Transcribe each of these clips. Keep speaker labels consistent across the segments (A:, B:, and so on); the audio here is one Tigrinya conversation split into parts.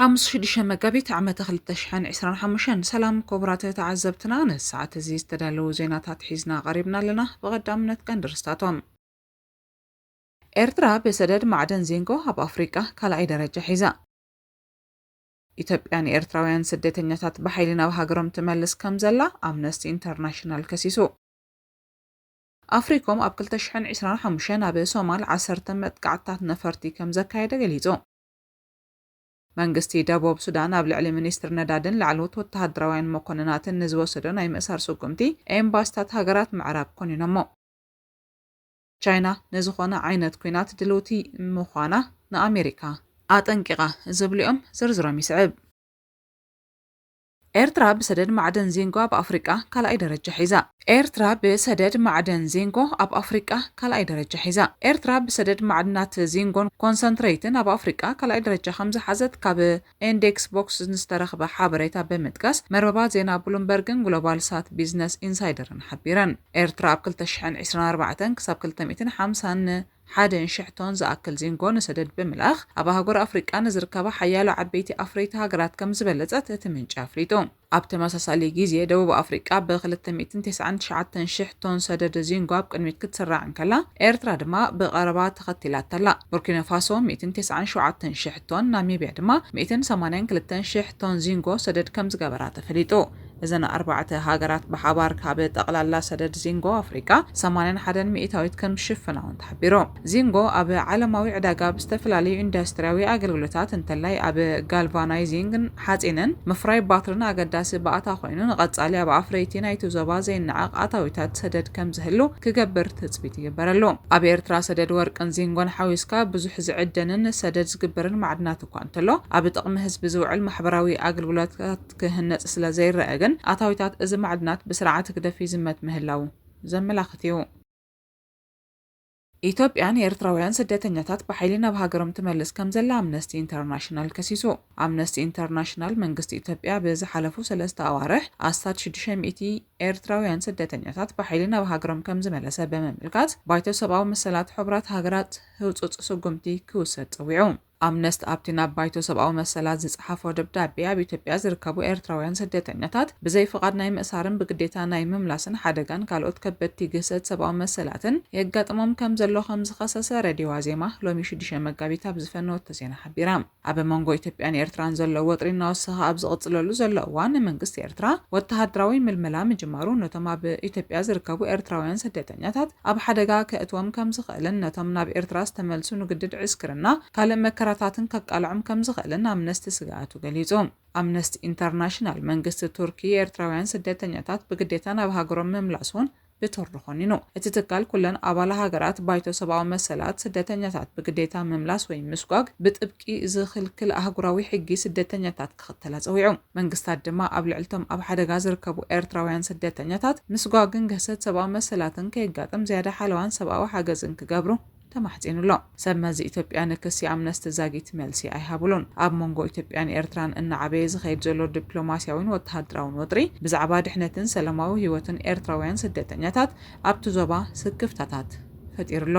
A: 5 መጋቢት ዓመት 2025 ሰላም ክቡራት ተዓዘብትና ንሰዓት እዚ ዝተዳለዉ ዜናታት ሒዝና ቀሪብና ኣለና። ብቐዳምነት ቀንድርስታቶም ኤርትራ ብሰደድ ማዕደን ዚንጎ ኣብ ኣፍሪቃ ካልኣይ ደረጃ ሒዛ። ኢትዮጵያ ንኤርትራውያን ስደተኛታት ብሓይሊ ናብ ሃገሮም ትመልስ ከም ዘላ ኣምነስቲ ኢንተርናሽናል ከሲሱ። ኣፍሪኮም ኣብ 2025 ኣብ ሶማል 10 መጥቃዕትታት ነፈርቲ ከም ዘካየደ ገሊጹ። መንግስቲ ደቡብ ሱዳን ኣብ ልዕሊ ሚኒስትር ነዳድን ላዕለዎት ወተሃደራውያን መኮንናትን ንዝወሰዶ ናይ ምእሳር ስጉምቲ ኤምባሲታት ሃገራት ምዕራብ ኮኒኖሞ። ቻይና ንዝኾነ ዓይነት ኩናት ድልውቲ ምዃና ንኣሜሪካ ኣጠንቂቓ ዝብልኦም ዝርዝሮም ይስዕብ። ኤርትራ ብሰደድ ማዕደን ዚንጎ ኣብ ኣፍሪቃ ካልኣይ ደረጃ ሒዛ። ኤርትራ ብሰደድ ማዕደን ዚንጎ ኣብ ኣፍሪቃ ካልኣይ ደረጃ ሒዛ። ኤርትራ ብሰደድ ማዕድናት ዚንጎን ኮንሰንትሬትን ኣብ ኣፍሪቃ ካልኣይ ደረጃ ከም ዝሓዘት ካብ ኢንዴክስ ቦክስ ዝተረኽበ ሓበሬታ ብምጥቃስ መርበባ ዜና ብሉምበርግን ግሎባል ሳት ቢዝነስ ኢንሳይደርን ሓቢረን። ኤርትራ ኣብ 2024 ክሳብ 251 ቶን ዝኣክል ዚንጎ ንሰደድ ብምልኣኽ ኣብ ሃገር ኣፍሪቃ ንዝርከባ ሓያሎ ዓበይቲ ኣፍሪካ ሃገራት ከም ዝበለጸት እቲ ምንጪ ኣፍሊጡ። ኣብ ተመሳሳሊ ግዜ ደቡብ ኣፍሪቃ ብ299,000 ቶን ሰደድ ዚንጎ ኣብ ቅድሚት ክትስራዕ እንከላ ኤርትራ ድማ ብቐረባ ተኸቲላተላ። ቡርኪና ፋሶ 197,000 ቶን፣ ናሚብያ ድማ 182,000 ቶን ዚንጎ ሰደድ ከም ዝገበራ ተፈሊጡ። እዘን 4 ሃገራት ብሓባር ካብ ጠቕላላ ሰደድ ዚንጎ ኣፍሪቃ 81% ከም ዝሽፍናውን ተሓቢሩ። ዚንጎ ኣብ ዓለማዊ ዕዳጋ ብዝተፈላለዩ ኢንዱስትርያዊ ኣገልግሎታት እንተላይ ኣብ ጋልቫናይዚንግን ሓጺንን ምፍራይ ባትሪን ኣገዳሲ ባእታ ኮይኑ ንቐጻሊ ኣብ ኣፍረይቲ ናይቲ ዞባ ዘይነዓቕ ኣታዊታት ሰደድ ከም ዝህሉ ክገብር ትጽቢት ይግበረሉ። ኣብ ኤርትራ ሰደድ ወርቅን ዚንጎን ሓዊስካ ብዙሕ ዝዕደንን ሰደድ ዝግበርን ማዕድናት እኳ እንተሎ ኣብ ጥቕሚ ህዝቢ ዝውዕል ማሕበራዊ ኣገልግሎታት ክህነጽ ስለ ዘይረአ ግን ኣታዊታት እዚ ማዕድናት ብስርዓት ክደፊ ዝመት ምህላው ዘመላኽት እዩ። ኢትዮጵያ ንኤርትራውያን ስደተኛታት ብሓይሊ ናብ ሃገሮም ትመልስ ከም ዘላ ኣምነስቲ ኢንተርናሽናል ከሲሱ። ኣምነስቲ ኢንተርናሽናል መንግስቲ ኢትዮጵያ ብዝሓለፉ 3 ኣዋርሕ ኣስታት 600 ኤርትራውያን ስደተኛታት ብሓይሊ ናብ ሃገሮም ከም ዝመለሰ ብምምልካት ባይቶ ሰብኣዊ መሰላት ሕቡራት ሃገራት ህውፅፅ ስጉምቲ ክውሰድ ፀዊዑ። ኣምነስቲ ኣብቲ ናብ ባይቶ ሰብኣዊ መሰላት ዝፀሓፎ ደብዳቤ ኣብ ኢትዮጵያ ዝርከቡ ኤርትራውያን ስደተኛታት ብዘይ ፍቓድ ናይ ምእሳርን ብግዴታ ናይ ምምላስን ሓደጋን ካልኦት ከበድቲ ግህሰት ሰብኣዊ መሰላትን የጋጥሞም ከም ዘሎ ከም ዝኸሰሰ ሬድዮ ዋዜማ ሎሚ 6 መጋቢት ኣብ ዝፈነወቶ ዜና ሓቢራ። ኣብ መንጎ ኢትዮጵያን ኤርትራን ዘሎ ወጥሪ እናወሰኸ ኣብ ዝቕፅለሉ ዘሎ እዋን መንግስቲ ኤርትራ ወተሃደራዊ ምልመላ ምጅማሩ ነቶም ኣብ ኢትዮጵያ ዝርከቡ ኤርትራውያን ስደተኛታት ኣብ ሓደጋ ከእትዎም ከም ዝኽእልን ነቶም ናብ ኤርትራ ዝተመልሱ ንግድድ ዕስክርና ካልእ መከራታትን ከቃልዖም ከም ዝኽእልን ኣምነስቲ ስጋኣቱ ገሊጹ። ኣምነስቲ ኢንተርናሽናል መንግስቲ ቱርኪ ኤርትራውያን ስደተኛታት ብግዴታ ናብ ሃገሮም ምምላስ እውን ብትር ኮኒኑ እቲ ትካል ኩለን ኣባል ሃገራት ባይቶ ሰብኣዊ መሰላት ስደተኛታት ብግዴታ ምምላስ ወይ ምስጓግ ብጥብቂ ዝኽልክል ኣህጉራዊ ሕጊ ስደተኛታት ክኽተላ ፀዊዑ። መንግስታት ድማ ኣብ ልዕልቶም ኣብ ሓደጋ ዝርከቡ ኤርትራውያን ስደተኛታት ምስጓግን ግህሰት ሰብኣዊ መሰላትን ከየጋጥም ዝያዳ ሓለዋን ሰብኣዊ ሓገዝን ክገብሩ ተማሕፂኑሎ። ሰብ መዚ ኢትዮጵያ ንክሲ ኣምነስቲ ዛጊት መልሲ ኣይሃብሉን። ኣብ መንጎ ኢትዮጵያን ኤርትራን እናዓበየ ዝኸይድ ዘሎ ዲፕሎማስያውን ወተሃደራውን ወጥሪ ብዛዕባ ድሕነትን ሰላማዊ ህይወትን ኤርትራውያን ስደተኛታት ኣብቲ ዞባ ስክፍታታት ፈጢሩሎ።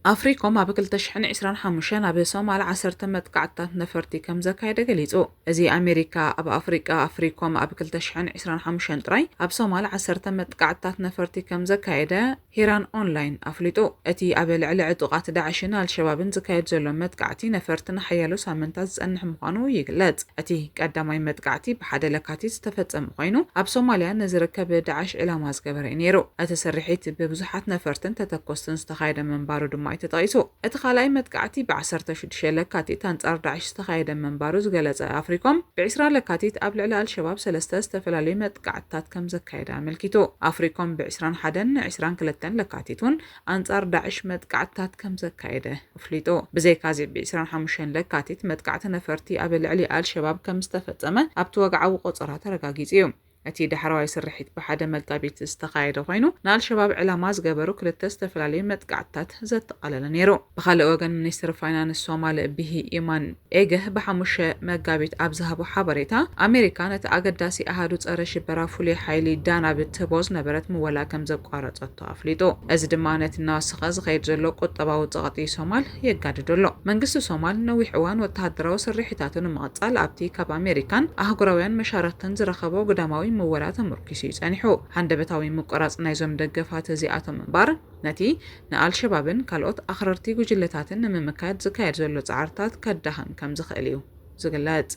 A: ኣፍሪኮም ኣብ 2025 ኣብ ሶማል 10 መጥቃዕትታት ነፈርቲ ከም ዘካየደ ገሊጹ። እዚ ኣሜሪካ ኣብ ኣፍሪኮም ኣብ 2025 ጥራይ ኣብ ሶማል 10 መጥቃዕትታት ነፈርቲ ከም ዘካየደ ሂራን ኦንላይን ኣፍሊጡ። እቲ ኣብ ልዕሊ ዕጡቓት ዳዕሽን ኣልሸባብን ዝካየድ ዘሎ መጥቃዕቲ ነፈርትን ሓያሎ ሳምንታት ዝጸንሕ ምዃኑ ይግለጽ። እቲ ቀዳማይ መጥቃዕቲ ብሓደ ለካቲት ዝተፈጸመ ኮይኑ ኣብ ሶማልያ ንዝርከብ ዳዕሽ ዕላማ ዝገበረ እዩ ነይሩ። እቲ ስርሒት ብብዙሓት ነፈርትን ተተኮስትን ዝተኻየደ መንባሩ ድማ ተጠቂሱ። እቲ ካልኣይ መጥቃዕቲ ብ16 ለካቲት አንጻር ዳዕሽ ዝተኻየደ መንባሩ ዝገለጸ ኣፍሪኮም ብ20 ለካቲት ኣብ ልዕሊ ኣልሸባብ 3 ዝተፈላለዩ መጥቃዕትታት ከም ዘካየደ ኣመልኪቱ። ኣፍሪኮም ብ21 22 ለካቲት እውን አንጻር ዳዕሽ መጥቃዕትታት ከም ዘካየደ ኣፍሊጡ። ብዘይካዚ ብ25 ለካቲት መጥቃዕቲ ነፈርቲ ኣብ ልዕሊ ኣልሸባብ ከም ዝተፈጸመ ኣብቲ ወግዓዊ ቆፀራ ተረጋጊጹ እዩ። أتي دحرواي سرحيت بحدا مقابيت استقايد خوينو نال شباب علاماز قبرو كل تستفلالي متقعتات زت قلل نيرو بخال اوغن منيستر فاينانس الصومال به إيمان إيجه بحمش مقابيت أبزهبو حبريتا أمريكا نتأقداسي أهادو تقرى شبرا فولي حيلي دانا بتبوز نبرت مولا كم زبقارت أطافليتو أزدمانة الناس غاز غير زلو قطباو تغطي صومال يقاددولو منقص صومال نوي حوان وتهدرو سرحيتاتن مغطال أبتي كاب أمريكان أهقراويان مشارتن زرخبو قداماوي موالات مركسي يسانحو هندبتاوي مقراص نايزوم دقفات زياتو منبار نتي نقال شبابن كالوت أخررتي جلتاتن نممكاد زكاير زلو تعارتات كدهن كم زخيليو زغلات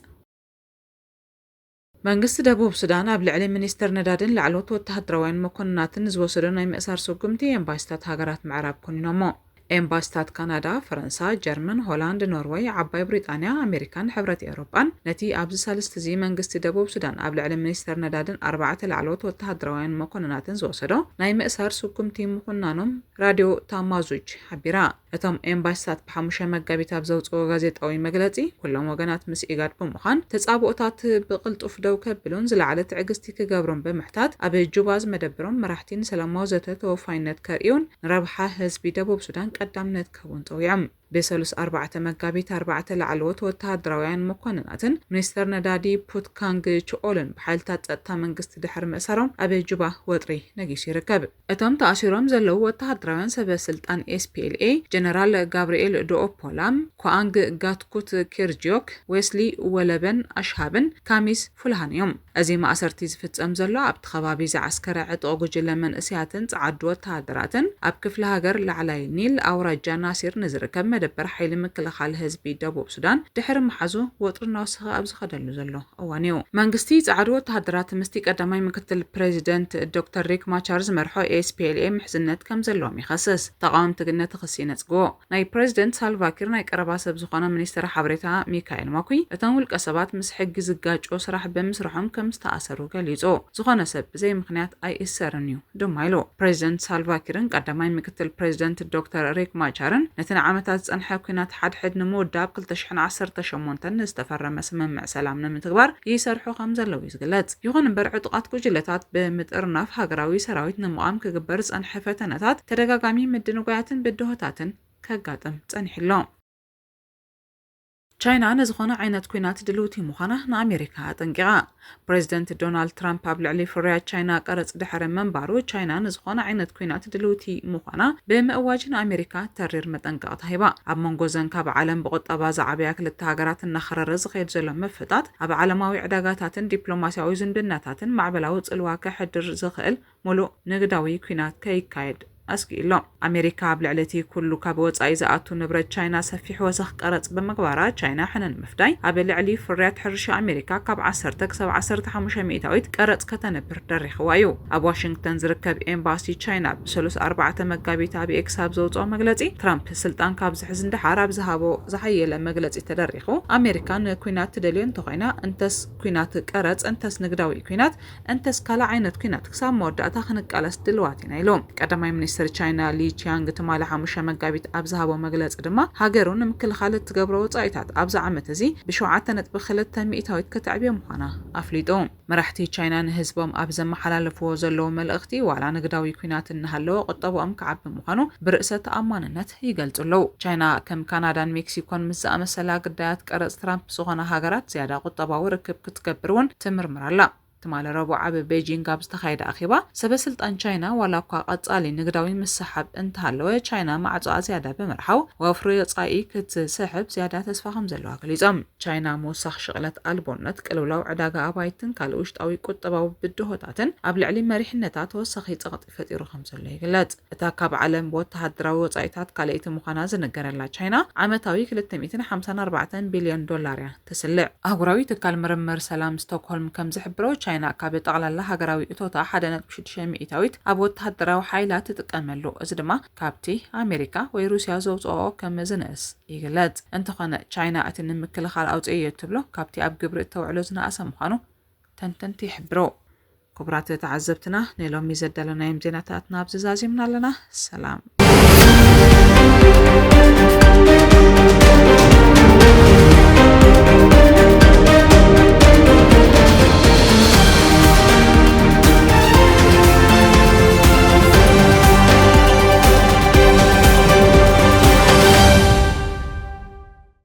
A: منقص دبوب سودان قبل علي منيستر ندادن لعلوت وتهدروين مكوناتن زوسدن اي مأسار سوقمتي امباستات هاجرات معراب كونينومو امباستات كندا، فرنسا، جرمن، هولندا، نرويج، عباي بريطانيا، أمريكان، حبرة أوروبان، نتي أبز سالست زي منقص دبوب سودان قبل علي منيستر ندادن 4 لعلوت وتهدروين مكوناتن زوسدو ناي مأسار سوقمتي مكونانم راديو تامازوج حبيرا اتم امباستات بحمشه مقابيت ابزوصو غازيطاوي مغلصي كلهم وغنات مس ايغاد بمخان تصابؤታት بقلطف دو كبلون زلعلت عقستي كغبرون بمحتات اب جوباز مدبرون مرحتين سلاماو زته توفاينت كريون ربحه حزب دبوب سودان قدامنت كون طويعم بسلس 4 مقابيت 4 لعلوت وتهدراويان مكونناتن منيستر ندادي بوتكانغ تشولن بحالتات ጸጥታ መንግስት ድሕር ምእሰሮም ኣብ ጁባ ወጥሪ ነጊሽ ይርከብ እቶም ተኣሲሮም ዘለዉ ወተሃደራውያን ሰበስልጣን SPLA ጀነራል ጋብርኤል ዶኦፖላም ኳንግ ጋትኩት ኪርጂዮክ ዌስሊ ወለበን አሽሃብን ካሚስ ፉልሃንዮም እዚ ማእሰርቲ ዝፍጸም ዘሎ ኣብ ተኸባቢ ዝዓስከረ ዕጥቕ ጉጅለ መንእስያትን ጻዓዱ ወተሃደራትን ኣብ ክፍለ ሃገር ላዕላይ ኒል ኣውራጃ ናሲር ንዝርከብ مدبر حيل مكلخال حزب دبوب سودان دحر محزو وطرنا وسخ ابز خدلو زلو اوانيو منغستي صعدو تهدرات مستي قدماي مكتل بريزيدنت دكتور ريك ماتشارز مرحو SPLA محزنت كم زلوم يخصص تقاوم تغنت خصينت غو ناي بريزيدنت سالفاكير ناي قربا سب زخونه منيستر حبريتا ميكائيل ماكوي اتنول قسبات مس حق زغاچو سراح بمسرحهم كم استاثرو غليصو زخونه سب زي مخنيات اي اسرنيو دومايلو بريزيدنت سالفاكيرن قدماي مكتل بريزيدنت دكتور ريك ماتشارن نتن عامتات أنحى كنات حد نمود داب قلت شحن 10 مونتن استفرم سممع سلام نمتغبر يسرحو خمزة لو يزغلات يغن برعو طقات كوجلتات بمتقرناف هاقراوي سراويت نموام كغبرز أنحى فتناتات تدقاقامي مدنوقاتن بدهوتاتن كغاتم تنحلو ቻይና ነዝኾነ ዓይነት ኩናት ድልውቲ ምዃና ንኣሜሪካ ጠንቂቓ ፕሬዚደንት ዶናልድ ትራምፕ ኣብ ልዕሊ ፍርያት ቻይና ቀረጽ ድሕሪ መንባሩ ቻይና ነዝኾነ ዓይነት ኩናት ድልውቲ ምዃና ብምእዋጅን ኣሜሪካ ተሪር መጠንቀቕታ ሂባ ኣብ መንጎ ዘንካ ብዓለም ብቁጠባ ዝዓበያ ክልተ ሃገራት እናኸረረ ዝኸይድ ዘሎ ምፍታት ኣብ ዓለማዊ ዕዳጋታትን ዲፕሎማስያዊ ዝምድናታትን ማዕበላዊ ጽልዋ ከሕድር ዝኽእል ሙሉእ ንግዳዊ ኩናት ከይካየድ أسكيلو أمريكا بلعلتي كله كابوت أيزا أتو نبرة تشاينا سفيح وسخ قرص بمقبارة تشاينا حنن مفداي أبلعلي فريات حرش أمريكا كاب 10 مئتاويت قرص كتنبر دريخ وايو أب واشنطن زركب إمباسي تشاينا بسلوس 4 مقابيت أبي إكساب زوجو مغلطي ترامب سلطان كاب زحزن دحار بزهابو زحيل مغلطي تدريخو أمريكا كوينات تدليون تغينا انتس كوينات قرص انتس نقداوي كوينات انتس كالا عينت كوينات كسام مودعتا خنقالس دلواتي نايلو قدماي ሚኒስትር ቻይና ሊ ቺያንግ ተማለ ሓሙሽተ መጋቢት ኣብ ዝሃቦ መግለጽ ድማ ሃገሩን ምክልኻል ትገብሮ ወጻኢታት ኣብዛ ዓመት እዚ ብ7.2 ሚእታዊት ከተዕብዮ ምዃና ኣፍሊጦ መራሕቲ ቻይና ንህዝቦም ኣብ ዘመሓላለፍዎ ዘለዉ መልእኽቲ ዋላ ንግዳዊ ኩናት እንሃለዎ ቁጠብኦም ክዓቢ ምዃኑ ብርእሰ ተኣማንነት ይገልጹለው ቻይና ከም ካናዳን ሜክሲኮን ምስ ዝኣመሰላ ጉዳያት ቀረጽ ትራምፕ ዝኾነ ሃገራት ዝያዳ ቁጠባዊ ርክብ ክትገብር ትምርምራላ تمال ربع عب بيجينغ قبض تخيد أخيبا سبسلطان تشاينا ولا قاطالي نقداوي مسحب انتهالو تشاينا مع عطاء زيادة بمرحو وفرية صائي كتسحب زيادة تسفاهم زلوها كليزام تشاينا موسخ شغلت ألبونت كلولو عداقة أبايتن كالوشت أوي كتباو بدهوتاتن قبل علم مريحنتات وسخي تغطي فتيرو خمسة اللي قلت اتاكاب علم بوتهدراو وصايتات كاليت مخاناز نقر لا تشاينا عمتاوي كل 254 بليون دولار تسلع أهوراوي تكال مرمر سلام ستوكهولم كم زحبرو ቻይና ካብ ጠቕላላ ሃገራዊ እቶታ 1.6 ሚእታዊት ኣብ ወተሃደራዊ ሓይላት ትጥቀመሉ እዚ ድማ ካብቲ ኣሜሪካ ወይ ሩስያ ዘውፅኦ ከም ዝነስ ይግለጽ እንተኾነ ቻይና እቲ ንምክልኻል ኣውፅእየ ትብሎ ካብቲ ኣብ ግብሪ እተውዕሎ ዝነኣሰ ምዃኑ ተንተንቲ ይሕብሮ ክቡራት ተዓዘብትና ንሎሚ ዘዳለናዮም ዜናታትና ኣብዝዛዚምና ኣለና ሰላም